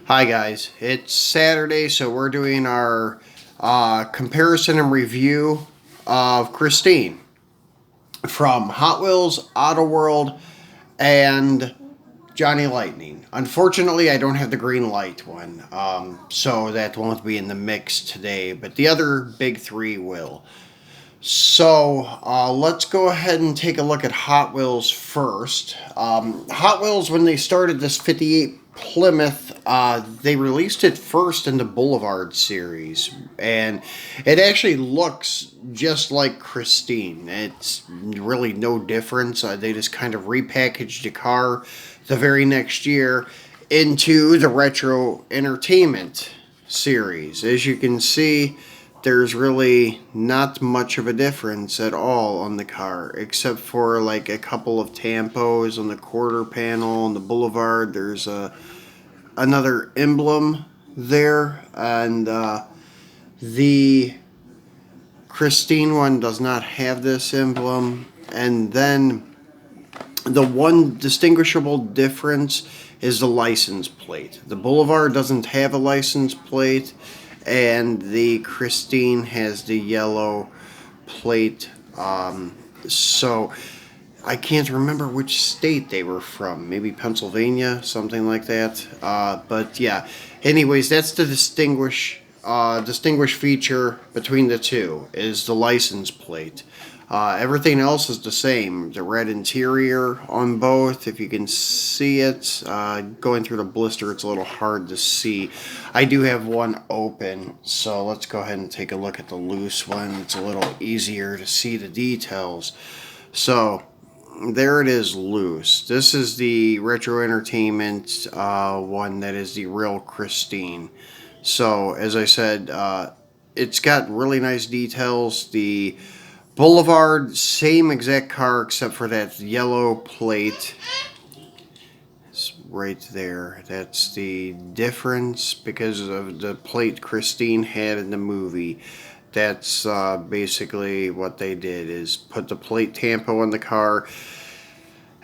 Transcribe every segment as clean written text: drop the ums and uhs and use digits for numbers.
Hi guys, it's Saturday, so we're doing our comparison and review of Christine from Hot Wheels, AutoWorld, and Johnny Lightning. Unfortunately, I don't have the Greenlight one, so that won't be in the mix today, but the other big three will. So let's go ahead and take a look at Hot Wheels first. Hot Wheels, when they started this 58 Plymouth, they released it first in the Boulevard series, and it actually looks just like Christine. It's really no difference. They just kind of repackaged the car the very next year into the Retro Entertainment series. As you can see, there's really not much of a difference at all on the car, except for like a couple of tampos on the quarter panel on the Boulevard. There's another emblem there, and the Christine one does not have this emblem. And then the one distinguishable difference is the license plate. The Boulevard doesn't have a license plate, and the Christine has the yellow plate. So I can't remember which state they were from. Maybe Pennsylvania, something like that. But yeah. Anyways, that's the distinguished feature between the two is the license plate. Everything else is the same. The red interior on both, if you can see it. Going through the blister, it's a little hard to see. I do have one open, so let's go ahead and take a look at the loose one. It's a little easier to see the details. So there it is loose. This is the Retro Entertainment one that is the real Christine. So as I said, it's got really nice details. The Boulevard, same exact car except for that yellow plate. It's right there. That's the difference because of the plate Christine had in the movie. That's basically what they did, is put the plate tampo on the car.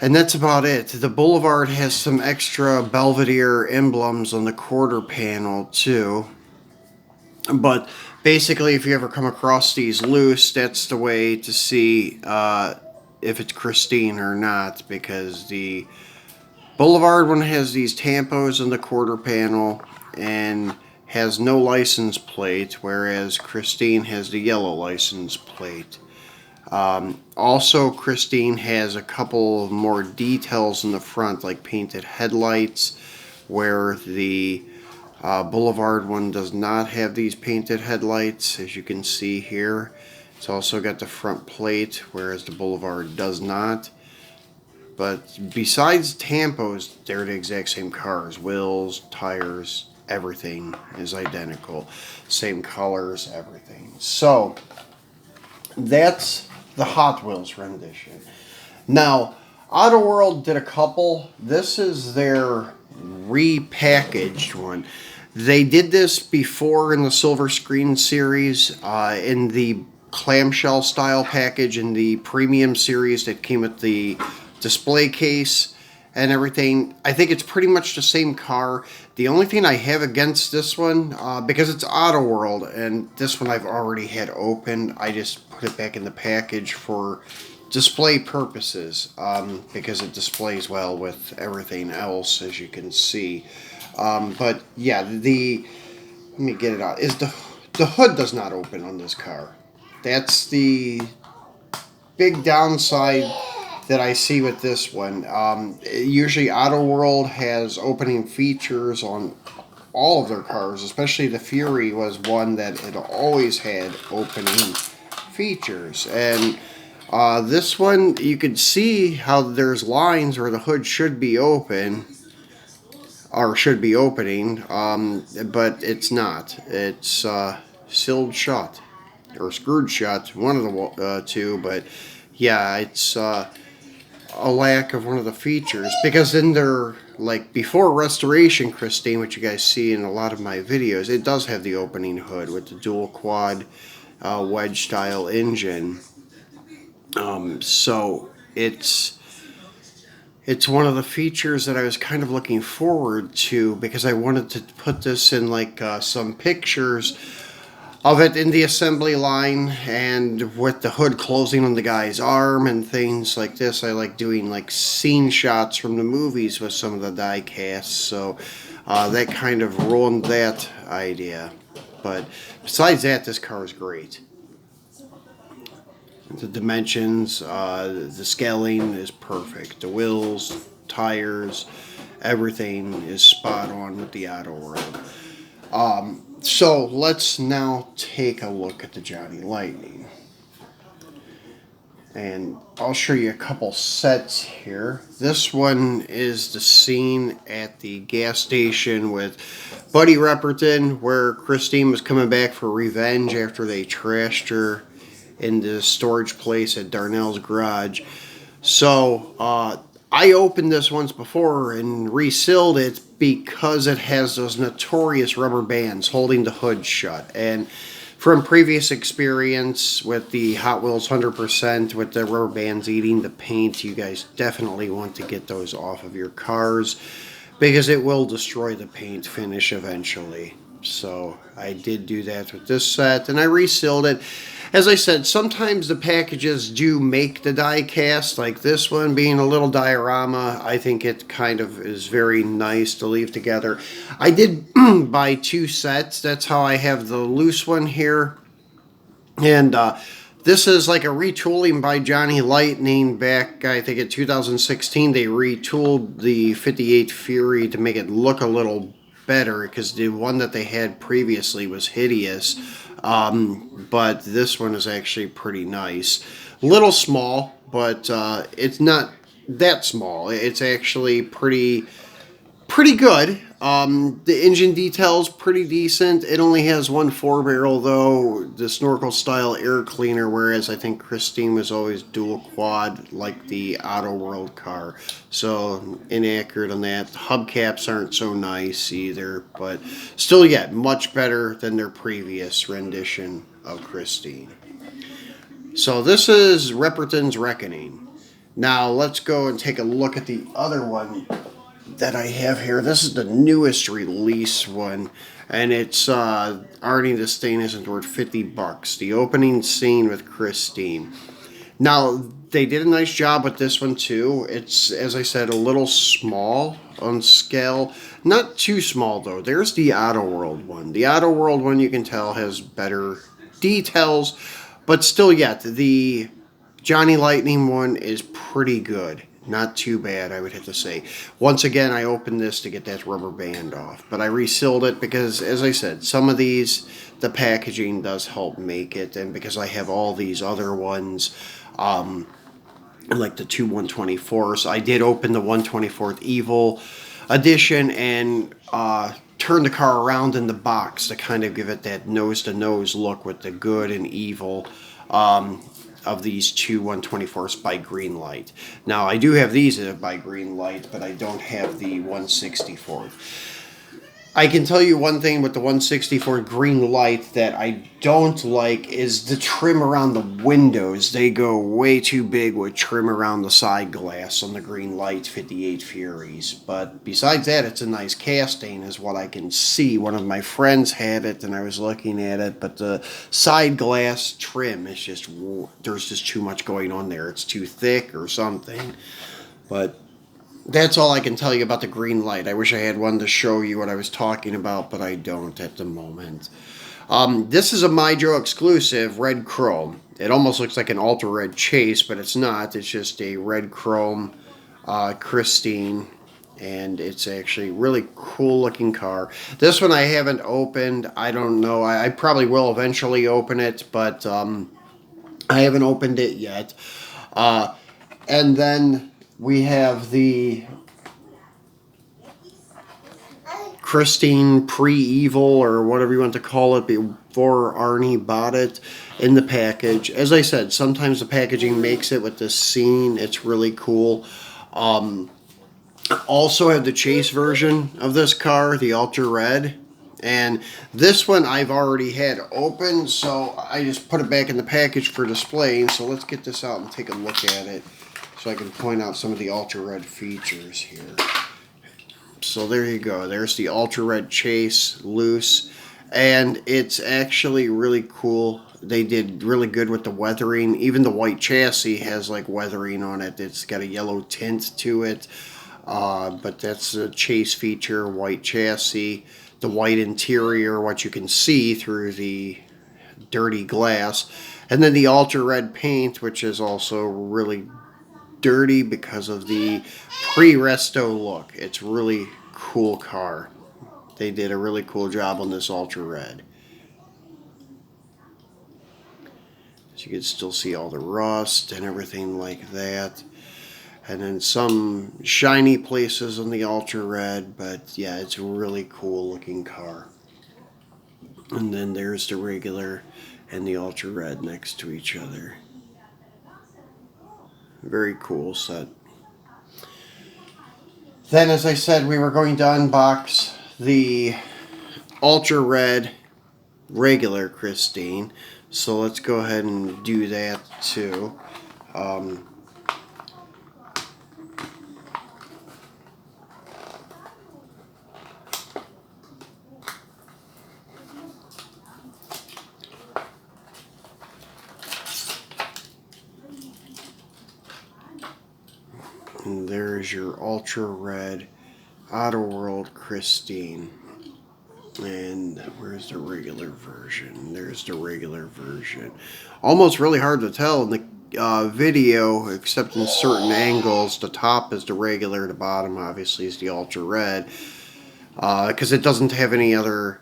And that's about it. The Boulevard has some extra Belvedere emblems on the quarter panel too. But basically, if you ever come across these loose, that's the way to see if it's Christine or not, because the Boulevard one has these tampos in the quarter panel and has no license plate, whereas Christine has the yellow license plate. Also, Christine has a couple more details in the front, like painted headlights, where the Boulevard one does not have these painted headlights, as you can see here. It's also got the front plate, whereas the Boulevard does not. But besides tampos, they're the exact same cars. Wheels, tires, everything is identical. Same colors, everything. So, that's the Hot Wheels rendition. Now, AutoWorld did a couple. This is their repackaged one. They did this before in the Silver Screen series, in the clamshell style package in the premium series that came with the display case and everything. I think it's pretty much the same car. The only thing I have against this one, because it's AutoWorld, and this one I've already had open, I just put it back in the package for display purposes, because it displays well with everything else, as you can see. But yeah, let me get it out. The hood does not open on this car. That's the big downside that I see with this one. Usually AutoWorld has opening features on all of their cars, especially the Fury was one that it always had opening features. And this one, you could see how there's lines where the hood should be open, or should be opening, but it's not. It's sealed shut, or screwed shut, one of the two, but yeah, it's a lack of one of the features, because in their, like, before Restoration Christine, which you guys see in a lot of my videos, it does have the opening hood with the dual quad wedge style engine. So it's It's one of the features that I was kind of looking forward to because I wanted to put this in like some pictures of it in the assembly line and with the hood closing on the guy's arm and things like this. I like doing like scene shots from the movies with some of the die casts, so that kind of ruined that idea. But besides that, this car is great. The dimensions, the scaling is perfect. The wheels, tires, everything is spot on with the AutoWorld. So let's now take a look at the Johnny Lightning. And I'll show you a couple sets here. This one is the scene at the gas station with Buddy Repperton, where Christine was coming back for revenge after they trashed her in the storage place at Darnell's garage. So I opened this once before and resealed it because it has those notorious rubber bands holding the hood shut. And from previous experience with the Hot Wheels 100% with the rubber bands eating the paint, you guys definitely want to get those off of your cars because it will destroy the paint finish eventually. So I did do that with this set and I resealed it. As I said, sometimes the packages do make the die cast, like this one being a little diorama. I think it kind of is very nice to leave together. I did buy two sets. That's how I have the loose one here. And this is like a retooling by Johnny Lightning back, I think in 2016. They retooled the 58 Fury to make it look a little better because the one that they had previously was hideous. But this one is actually pretty nice. Little small, but it's not that small. It's actually pretty good. The engine detail's pretty decent. It only has one 4-barrel though, the snorkel style air cleaner, whereas I think Christine was always dual quad like the AutoWorld car. So inaccurate on that. The hubcaps aren't so nice either, but still yet much better than their previous rendition of Christine. So this is Repperton's Reckoning. Now let's go and take a look at the other one that I have here. This is the newest release one, and it's already the stain isn't worth $50. The opening scene with Christine. Now they did a nice job with this one too. It's, as I said, a little small on scale, not too small though. There's the AutoWorld one. The AutoWorld one, you can tell, has better details, but still yet the Johnny Lightning one is pretty good. Not too bad, I would have to say. Once again, I opened this to get that rubber band off, but I resealed it because, as I said, some of these, the packaging does help make it, and because I have all these other ones, like the two 124s, I did open the 124th PreEvil edition and turn the car around in the box to kind of give it that nose-to-nose look with the good and evil of these two 124s by Greenlight. Now, I do have these by Greenlight, but I don't have the 164th. I can tell you one thing with the 164 Greenlight that I don't like is the trim around the windows. They go way too big with trim around the side glass on the Greenlight 58 Furies. But besides that, it's a nice casting is what I can see. One of my friends had it and I was looking at it, but the side glass trim is just, there's just too much going on there. It's too thick or something. But that's all I can tell you about the Greenlight. I wish I had one to show you what I was talking about, but I don't at the moment. This is a MyJoe exclusive, red chrome. It almost looks like an ultra red chase, but it's not. It's just a red chrome Christine, and it's actually a really cool looking car. This one I haven't opened. I don't know. I probably will eventually open it, but I haven't opened it yet. And then we have the Christine PreEvil, or whatever you want to call it, before Arnie bought it in the package. As I said, sometimes the packaging makes it with this scene. It's really cool. Also have the chase version of this car, the Ultra Red. And this one I've already had open, so I just put it back in the package for display. So let's get this out and take a look at it. so I can point out some of the ultra red features here. So there you go. There's the ultra red chase loose, and it's actually really cool. They did really good with the weathering. Even the white chassis has like weathering on it. It's got a yellow tint to it. But that's a chase feature, white chassis, the white interior, what you can see through the dirty glass, and then the ultra red paint, which is also really dirty because of the pre-resto look. It's really cool car. They did a really cool job on this ultra red. So you can still see all the rust and everything like that. And then some shiny places on the ultra red, but yeah, it's a really cool looking car. And then there's the regular and the ultra red next to each other. Very cool set. Then, as I said, we were going to unbox the ultra red regular Christine. So let's go ahead and do that too. And there's your ultra red AutoWorld Christine. And where's the regular version? There's the regular version. Almost really hard to tell in the video, except in certain angles. The top is the regular, the bottom obviously is the ultra red. Because it doesn't have any other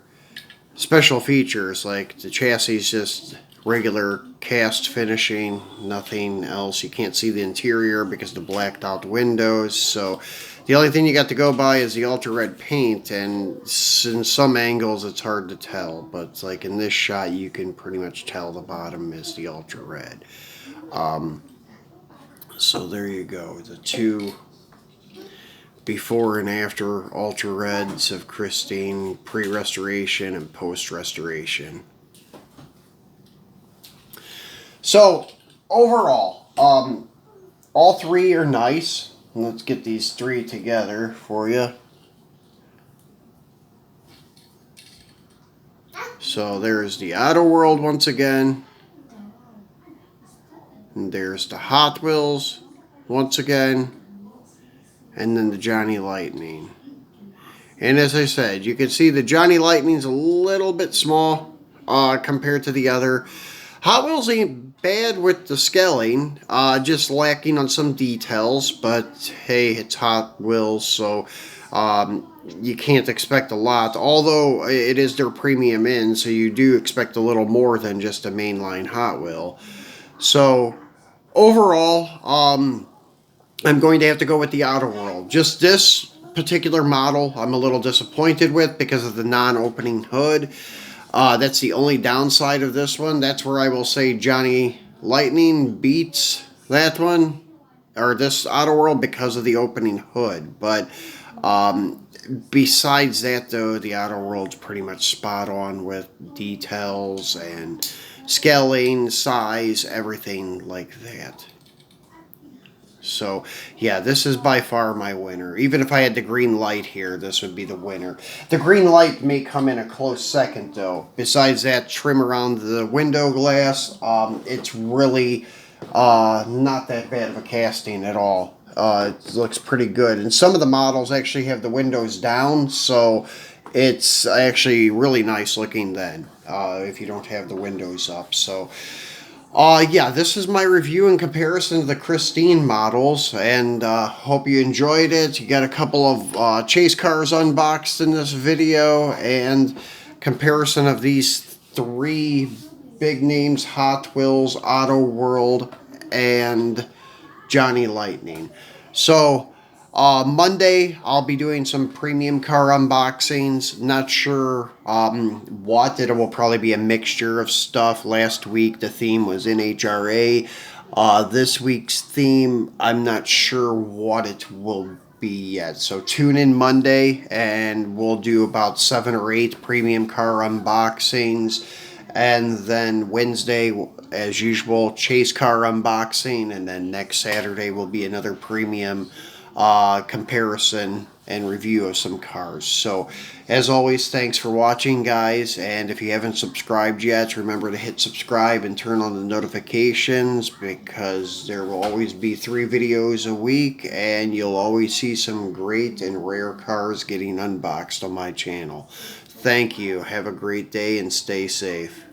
special features, like the chassis is just regular cast finishing, nothing else. You can't see the interior because of the blacked out windows, so the only thing you got to go by is the ultra red paint, and in some angles it's hard to tell, but like in this shot you can pretty much tell the bottom is the ultra red. So there you go, the two before and after ultra reds of Christine, pre-restoration and post-restoration. So overall, all three are nice. Let's get these three together for you. So there's the AutoWorld once again. And there's the Hot Wheels once again. And then the Johnny Lightning. And as I said, you can see the Johnny Lightning's a little bit small compared to the other. Hot Wheels ain't bad with the scaling, just lacking on some details, but hey, it's Hot Wheels, so you can't expect a lot, although it is their premium in, so you do expect a little more than just a mainline Hot Wheel. So overall, I'm going to have to go with the AutoWorld. Just this particular model I'm a little disappointed with because of the non-opening hood. That's the only downside of this one. That's where I will say Johnny Lightning beats that one, or this AutoWorld, because of the opening hood. But besides that, though, the AutoWorld's pretty much spot on with details and scaling, size, everything like that. So, yeah, this is by far my winner. Even if I had the Greenlight here, this would be the winner. The Greenlight may come in a close second, though. Besides that trim around the window glass, it's really not that bad of a casting at all. It looks pretty good. And some of the models actually have the windows down, so it's actually really nice looking then, if you don't have the windows up. So yeah, this is my review in comparison to the Christine models, and hope you enjoyed it. You got a couple of chase cars unboxed in this video, and comparison of these three big names: Hot Wheels, AutoWorld, and Johnny Lightning. So Monday, I'll be doing some premium car unboxings. Not sure what. It will probably be a mixture of stuff. Last week, the theme was NHRA. This week's theme, I'm not sure what it will be yet. So tune in Monday, and we'll do about 7 or 8 premium car unboxings. And then Wednesday, as usual, chase car unboxing, and then next Saturday will be another premium comparison and review of some cars. So as always, thanks for watching, guys, and if you haven't subscribed yet, remember to hit subscribe and turn on the notifications, because there will always be 3 videos a week and you'll always see some great and rare cars getting unboxed on my channel. Thank you. Have a great day and stay safe.